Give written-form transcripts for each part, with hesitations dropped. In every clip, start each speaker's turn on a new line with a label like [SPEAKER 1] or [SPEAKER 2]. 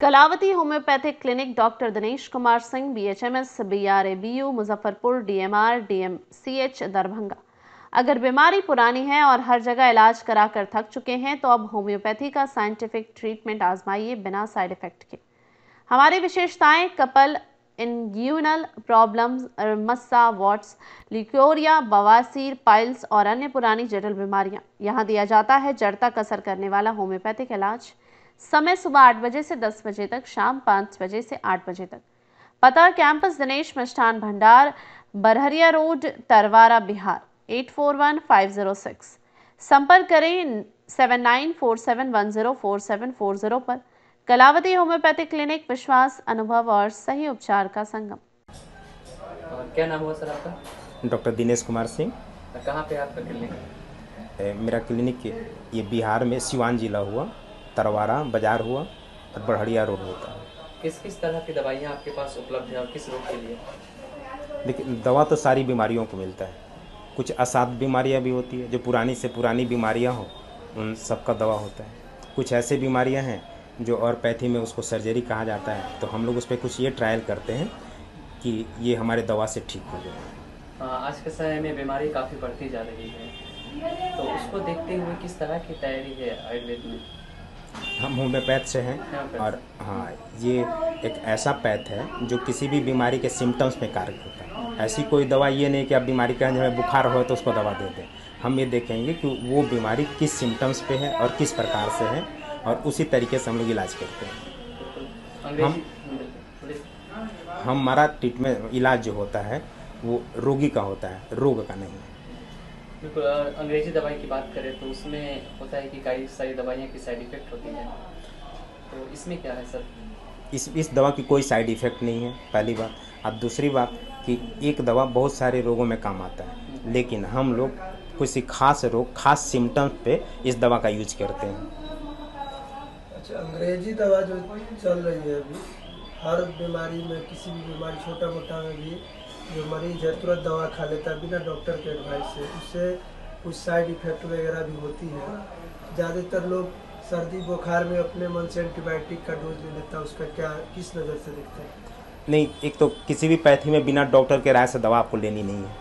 [SPEAKER 1] Kalavati homeopathic clinic doctor Dinesh Kumar Singh BHMS BRABU Muzaffarpur DMR DMCH Darbhanga. अगर बीमारी पुरानी है और हर जगह इलाज कराकर थक चुके हैं तो अब होम्योपैथी का साइंटिफिक ट्रीटमेंट आजमाइए बिना साइड इफेक्ट के। हमारी विशेषताएं कपल इंग्यूनल प्रॉब्लम्स, मस्सा, वॉट्स, ल्यूकोरिया, बवासीर, पाइल्स और अन्य पुरानी जटिल बीमारियां। यहाँ दिया जाता है जड़ तक असर करने वाला होम्योपैथिक इलाज। समय सुबह 8 बजे से 10 बजे तक, शाम 5 बजे से 8 बजे तक। पता कैंपस दिनेश मिष्ठान भंडार, बरहरिया रोड, तरवारा, बिहार 841506। संपर्क करें 7947104740 पर। कलावती होम्योपैथिक क्लिनिक, विश्वास, अनुभव और सही उपचार का संगम।
[SPEAKER 2] क्या नाम हुआ सर आपका?
[SPEAKER 3] डॉक्टर दिनेश कुमार सिंह।
[SPEAKER 2] कहाँ पे आपका क्लिनिक?
[SPEAKER 3] मेरा क्लिनिक ये बिहार में सिवान जिला हुआ, तरवारा बाजार हुआ और बड़हरिया रोड होता है।
[SPEAKER 2] किस किस तरह की दवाइयाँ आपके पास उपलब्ध है और किस रोग के लिए?
[SPEAKER 3] देखिए, दवा तो सारी बीमारियों को मिलता है। कुछ असाध्य बीमारियां भी होती है, जो पुरानी से पुरानी बीमारियां हो उन सबका दवा होता है। कुछ ऐसे बीमारियां हैं जो ऑर्थोपैथी में उसको सर्जरी कहा जाता है, तो हम लोग उस पर कुछ ये ट्रायल करते हैं कि ये हमारे दवा से ठीक हो जाए।
[SPEAKER 2] आज के समय में बीमारी काफ़ी बढ़ती जा रही है, तो उसको देखते हुए किस तरह की तैयारी है आयुर्वेद में?
[SPEAKER 3] हम होम्योपैथ से हैं और हाँ, ये एक ऐसा पैथ है जो किसी भी बीमारी के सिम्टम्स में कार्य करता है। ऐसी कोई दवा ये नहीं कि आप बीमारी का जब बुखार हो तो उसको दवा दे दें। हम ये देखेंगे कि वो बीमारी किस सिम्टम्स पे है और किस प्रकार से है, और उसी तरीके से हम लोग इलाज करते हैं। हमारा ट्रीटमेंट इलाज जो होता है वो रोगी का होता है, रोग का नहीं है।
[SPEAKER 2] बिल्कुल। अंग्रेजी दवाई की बात करें तो उसमें होता है कि कई सारी दवाइयाँ की साइड इफ़ेक्ट होती हैं, तो इसमें क्या है सर?
[SPEAKER 3] इस दवा की कोई साइड इफ़ेक्ट नहीं है, पहली बात। अब दूसरी बात कि एक दवा बहुत सारे रोगों में काम आता है, लेकिन हम लोग किसी खास रोग, खास सिम्टम्स पे इस दवा का यूज करते हैं।
[SPEAKER 4] अच्छा, अंग्रेजी दवा जो चल रही है अभी हर बीमारी में, किसी भी बीमारी छोटा मोटा में भी जो मरीज है तुरंत दवा खा लेता है बिना डॉक्टर के एडवाइस से, उससे कुछ साइड इफ़ेक्ट वगैरह भी होती है। ज़्यादातर लोग सर्दी बुखार में अपने मन से एंटीबायोटिक का डोज ले लेता है, उसका क्या किस नज़र से देखते हैं?
[SPEAKER 3] नहीं, एक तो किसी भी पैथी में बिना डॉक्टर के राय से दवा आपको लेनी नहीं है।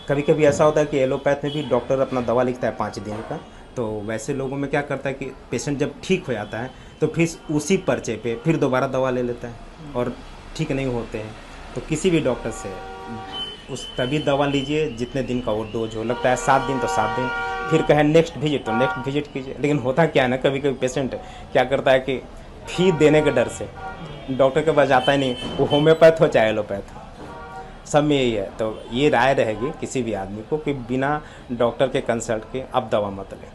[SPEAKER 3] कभी कभी ऐसा होता है कि एलोपैथ में भी डॉक्टर अपना दवा लिखता है 5 दिन का, तो वैसे लोगों में क्या करता है कि पेशेंट जब ठीक हो जाता है तो फिर उसी पर्चे पे फिर दोबारा दवा ले लेता है और ठीक नहीं होते हैं। तो किसी भी डॉक्टर से उस तभी दवा लीजिए जितने दिन का वो डोज हो। लगता है 7 दिन तो 7 दिन, फिर कहे नेक्स्ट विजिट तो नेक्स्ट विजिट कीजिए। लेकिन होता क्या है ना, कभी कभी पेशेंट क्या करता है कि फी देने के डर से डॉक्टर के पास जाता ही नहीं, वो होम्योपैथ हो चाहे एलोपैथ हो, सब में यही है। तो ये राय रहेगी किसी भी आदमी को कि बिना डॉक्टर के कंसल्ट के अब दवा मत लें।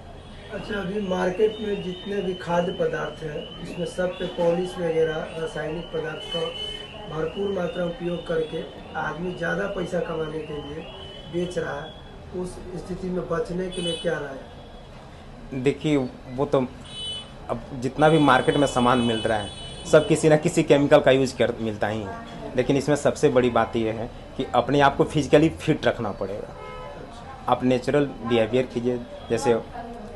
[SPEAKER 4] अच्छा, अभी मार्केट में जितने भी खाद्य पदार्थ हैं इसमें सब पे पॉलिश वगैरह रासायनिक पदार्थ का भरपूर मात्रा उपयोग करके आदमी ज़्यादा पैसा कमाने के लिए बेच रहा है। उस स्थिति में बचने के लिए क्या राय है?
[SPEAKER 3] देखिए, वो तो अब जितना भी मार्केट में सामान मिल रहा है सब किसी न किसी केमिकल का यूज कर मिलता ही है, लेकिन इसमें सबसे बड़ी बात यह है कि अपने आप को फिजिकली फिट रखना पड़ेगा। आप नेचुरल बिहेवियर कीजिए, जैसे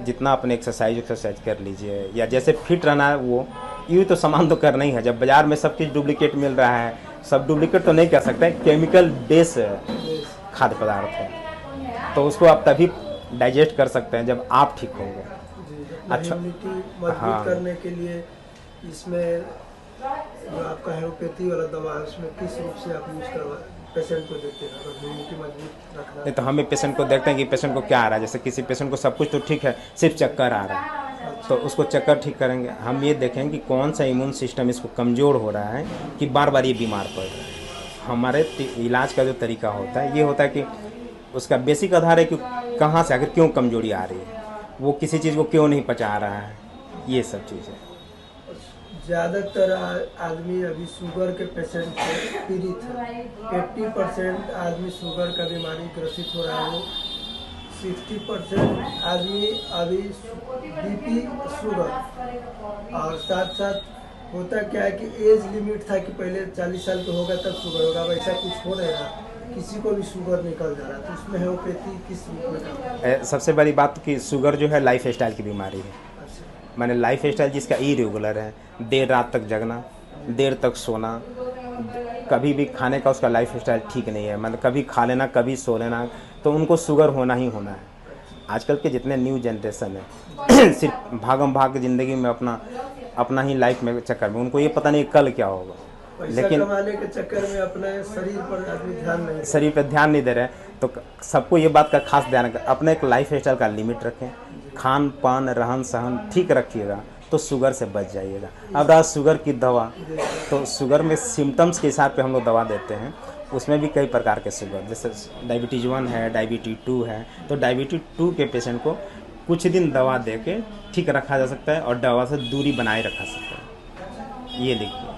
[SPEAKER 3] जितना अपने एक्सरसाइज कर लीजिए, या जैसे फिट रहना है वो यूँ तो सामान तो करना ही है। जब बाज़ार में सब चीज़ डुप्लीकेट मिल रहा है, सब डुप्लीकेट तो नहीं कह सकते, केमिकल बेस खाद्य पदार्थ है, तो उसको आप तभी डाइजेस्ट कर सकते हैं जब आप ठीक होंगे। अच्छा,
[SPEAKER 4] मजबूत करने के लिए इसमें जो आपका होम्योपैथी वाला दवा है उसमें किस रूप से आप यूज करवा पेशेंट को देते हैं? अगर इम्यूनिटी मजबूत रखना
[SPEAKER 3] नहीं तो हमें पेशेंट को देखते हैं कि पेशेंट को क्या आ रहा है। जैसे किसी पेशेंट को सब कुछ तो ठीक है, सिर्फ चक्कर आ रहा है, तो उसको चक्कर ठीक करेंगे। हम ये देखेंगे कि कौन सा इम्यून सिस्टम इसको कमज़ोर हो रहा है कि बार बार ये बीमार पड़ रहा है। हमारे इलाज का जो तरीका होता है ये होता है कि उसका बेसिक आधार है कि कहाँ से आखिर क्यों कमजोरी आ रही है, वो किसी चीज़ को क्यों नहीं पचा रहा है, ये सब चीज़ें।
[SPEAKER 4] ज़्यादातर आदमी अभी शुगर के पेशेंट से पीड़ित है। 80% आदमी शुगर का बीमारी ग्रसित हो रहा है, वो 60% आदमी अभी बीपी शुगर। और साथ साथ होता क्या है कि एज लिमिट था कि पहले 40 साल का होगा तब शुगर होगा, वैसा कुछ हो नहीं रहा, किसी को भी शुगर निकल जा रहा है। तो उसमें होम्योपैथी किस रूप में काम?
[SPEAKER 3] सबसे बड़ी बात कि शुगर जो है लाइफ स्टाइल की बीमारी है। मैंने लाइफ स्टाइल जिसका इरेगुलर है, देर रात तक जगना, देर तक सोना, कभी भी खाने का उसका लाइफ स्टाइल ठीक नहीं है, मतलब कभी खा लेना कभी सो लेना, तो उनको शुगर होना ही होना है। आजकल के जितने न्यू जनरेशन है सिर्फ भागम भाग की ज़िंदगी में अपना ही लाइफ में चक्कर में, उनको ये पता नहीं कल क्या होगा,
[SPEAKER 4] लेकिन कमाने के चक्कर में अपने शरीर पर
[SPEAKER 3] ध्यान नहीं दे रहे हैं। तो सबको ये बात का खास ध्यान रखें, अपने एक लाइफ स्टाइल का लिमिट रखें, खान पान रहन सहन ठीक रखिएगा तो शुगर से बच जाइएगा। अब रहा शुगर की दवा, तो शुगर में सिम्टम्स के हिसाब पे हम लोग दवा देते हैं, उसमें भी कई प्रकार के शुगर, जैसे डायबिटीज़ 1 है, डायबिटीज़ 2 है, तो डायबिटीज़ 2 के पेशेंट को कुछ दिन दवा दे के ठीक रखा जा सकता है और दवा से दूरी बनाए रखा सकता है। ये लिखिए।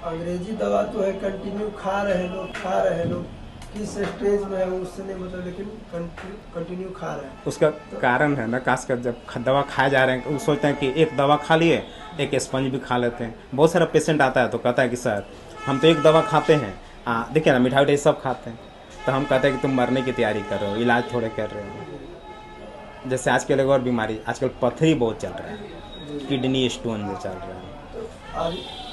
[SPEAKER 4] अंग्रेजी दवा तो है कंटिन्यू खा रहे लोग किस स्टेज में है उससे नहीं मतलब, लेकिन कंटिन्यू खा रहे हैं।
[SPEAKER 3] उसका कारण है ना, खासकर जब दवा खाए जा रहे हैं वो सोचते हैं कि एक दवा खा लिए एक स्पंज भी खा लेते हैं। बहुत सारा पेशेंट आता है तो कहता है कि सर हम तो एक दवा खाते हैं, देखिए ना मिठाई उठाई सब खाते हैं, तो हम कहते हैं कि तुम मरने की तैयारी कर रहे हो, इलाज थोड़े कर रहे हो। जैसे आजकल एक और बीमारी, आजकल पथरी बहुत चल रहा है, किडनी स्टोन जो चल रहा है।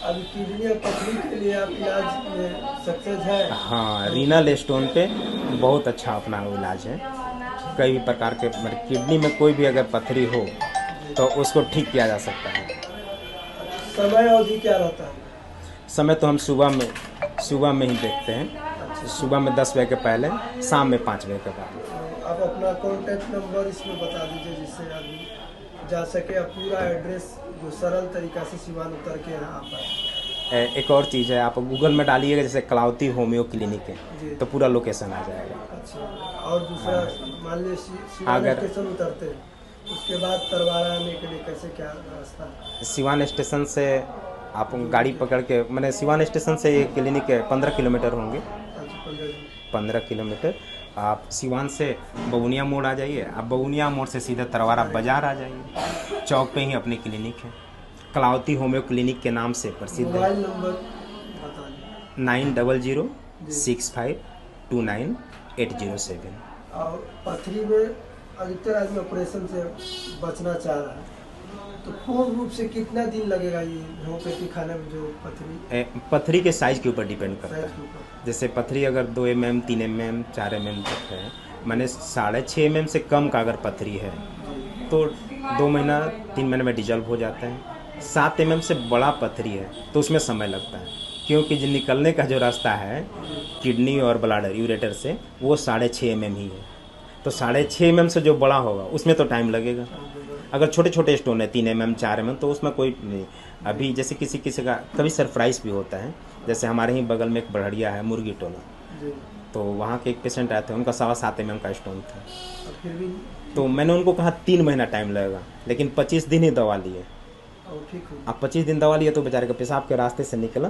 [SPEAKER 4] अभी किडनी और पथरी के लिए आप इलाज में सक्सेस है?
[SPEAKER 3] हाँ, रीनल स्टोन पे बहुत अच्छा अपना इलाज है। कई भी प्रकार के, मतलब किडनी में कोई भी अगर पथरी हो तो उसको ठीक किया जा सकता है।
[SPEAKER 4] समय अवधि क्या रहता है?
[SPEAKER 3] समय तो हम सुबह में ही देखते हैं, सुबह में 10 बजे के पहले, शाम में 5 बजे के बाद।
[SPEAKER 4] आप अपना कॉन्टैक्ट नंबर इसमें बता दीजिए जिससे आदमी जा सके, पूरा एड्रेस जो सरल तरीका से सिवान उतर के यहाँ आ पाए।
[SPEAKER 3] एक और चीज़ है, आप गूगल में डालिएगा जैसे कलावती होम्यो क्लिनिक है तो पूरा लोकेशन आ जाएगा।
[SPEAKER 4] अच्छा, और दूसरा मान लीजिए सिवान स्टेशन उतरते हैं उसके बाद तरवारा आने के लिए कैसे क्या रास्ता?
[SPEAKER 3] सिवान स्टेशन से आप गाड़ी पकड़ के, मैंने सिवान स्टेशन से ये क्लिनिक 15 किलोमीटर होंगे। 15 किलोमीटर आप सिवान से बगुनिया मोड़ आ जाइए, आप बगुनिया मोड़ से सीधा तरवारा बाजार आ जाइए, चौक पे ही अपनी क्लिनिक है, कलावती होम्यो क्लिनिक के नाम से प्रसिद्ध है।
[SPEAKER 4] मोबाइल नंबर बताइए।
[SPEAKER 3] 9002629807।
[SPEAKER 4] और पथरी में अधिकतर आदमी ऑपरेशन से बचना चाह रहा है, तो पूर्ण रूप से कितना दिन लगेगा ये होम्योपैथी खाने में? जो
[SPEAKER 3] पथरी के साइज के ऊपर डिपेंड करता है। जैसे पथरी अगर 2 mm, 3 mm, 4 mm तक है, मैंने 6.5 mm से कम का अगर पथरी है तो 2 महीना 3 महीने में डिजॉल्व हो जाता है। 7 mm से बड़ा पथरी है तो उसमें समय लगता है, क्योंकि जो निकलने का जो रास्ता है किडनी और ब्लाडर यूरेटर से वो 6.5 mm ही है, तो 6.5 mm से जो बड़ा होगा उसमें तो टाइम लगेगा। अगर छोटे छोटे स्टोन है 3 mm, 4 mm तो उसमें कोई नहीं। अभी जैसे किसी का कभी सरप्राइज भी होता है, जैसे हमारे ही बगल में एक बढ़िया है मुर्गी टोला, तो वहाँ के एक पेशेंट आए थे, उनका 7.25 mm का स्टोन था, तो मैंने उनको कहा 3 महीना टाइम लगेगा, लेकिन 25 दिन ही दवा लिए। अब 25 दिन दवा लिया तो बेचारे का पेशाब के रास्ते से निकला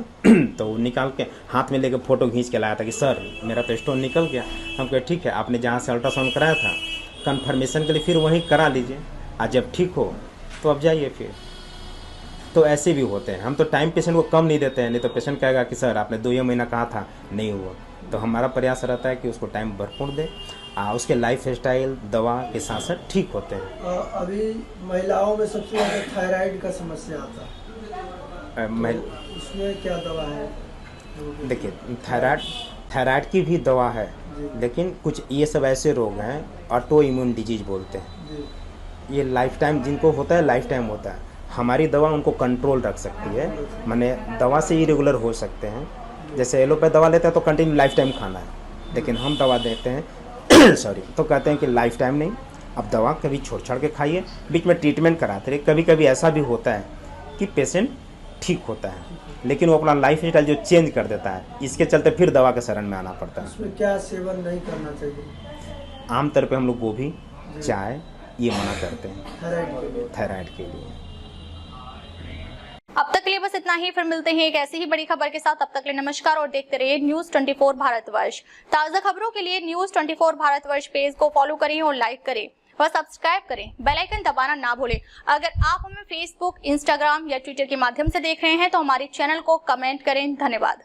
[SPEAKER 3] तो वो निकाल के हाथ में लेके फ़ोटो खींच के लाया था कि सर मेरा तो स्टोन निकल गया। हम कहे ठीक है, आपने जहाँ से अल्ट्रासाउंड कराया था कन्फर्मेशन के लिए फिर वहीं करा लीजिए, आज जब ठीक हो तो अब जाइए फिर। तो ऐसे भी होते हैं, हम तो टाइम पेशेंट को कम नहीं देते हैं, नहीं तो पेशेंट कहेगा कि सर आपने 2 महीना कहा था नहीं हुआ। तो हमारा प्रयास रहता है कि उसको टाइम भरपूर दें, उसके लाइफ स्टाइल दवा के साथ साथ ठीक होते हैं।
[SPEAKER 4] अभी महिलाओं में सबसे ज़्यादा थायराइड का समस्या आता है, तो उसमें क्या दवा है?
[SPEAKER 3] देखिए थायराइड की भी दवा है, लेकिन कुछ ये सब ऐसे रोग हैं ऑटो इम्यून डिजीज बोलते हैं, ये लाइफ टाइम जिनको होता है लाइफ टाइम होता है। हमारी दवा उनको कंट्रोल रख सकती है, माने दवा से इरेगुलर हो सकते हैं। जैसे एलोपैथ दवा लेते हैं तो कंटिन्यू लाइफ टाइम खाना है, लेकिन हम दवा देते हैं तो कहते हैं कि लाइफ टाइम नहीं, अब दवा कभी छोड़ छाड़ के खाइए, बीच में ट्रीटमेंट कराते रहिए। कभी कभी ऐसा भी होता है कि पेशेंट ठीक होता है, लेकिन वो अपना लाइफ स्टाइल जो चेंज कर देता है, इसके चलते फिर दवा के शरण में आना पड़ता है।
[SPEAKER 4] उसमें क्या सेवन नहीं करना चाहिए?
[SPEAKER 3] आमतौर पर हम लोग गोभी, चाय ये मना करते हैं थायराइड के लिए।
[SPEAKER 5] अब तक के लिए बस इतना ही, फिर मिलते हैं एक ऐसी ही बड़ी खबर के साथ। तब तक के लिए नमस्कार और देखते रहिए न्यूज 24 भारतवर्ष। ताजा खबरों के लिए न्यूज 24 भारतवर्ष पेज को फॉलो करें और लाइक करें और सब्सक्राइब करें, बेल आइकन दबाना ना भूलें। अगर आप हमें फेसबुक, इंस्टाग्राम या ट्विटर के माध्यम से देख रहे हैं तो हमारे चैनल को कमेंट करें। धन्यवाद।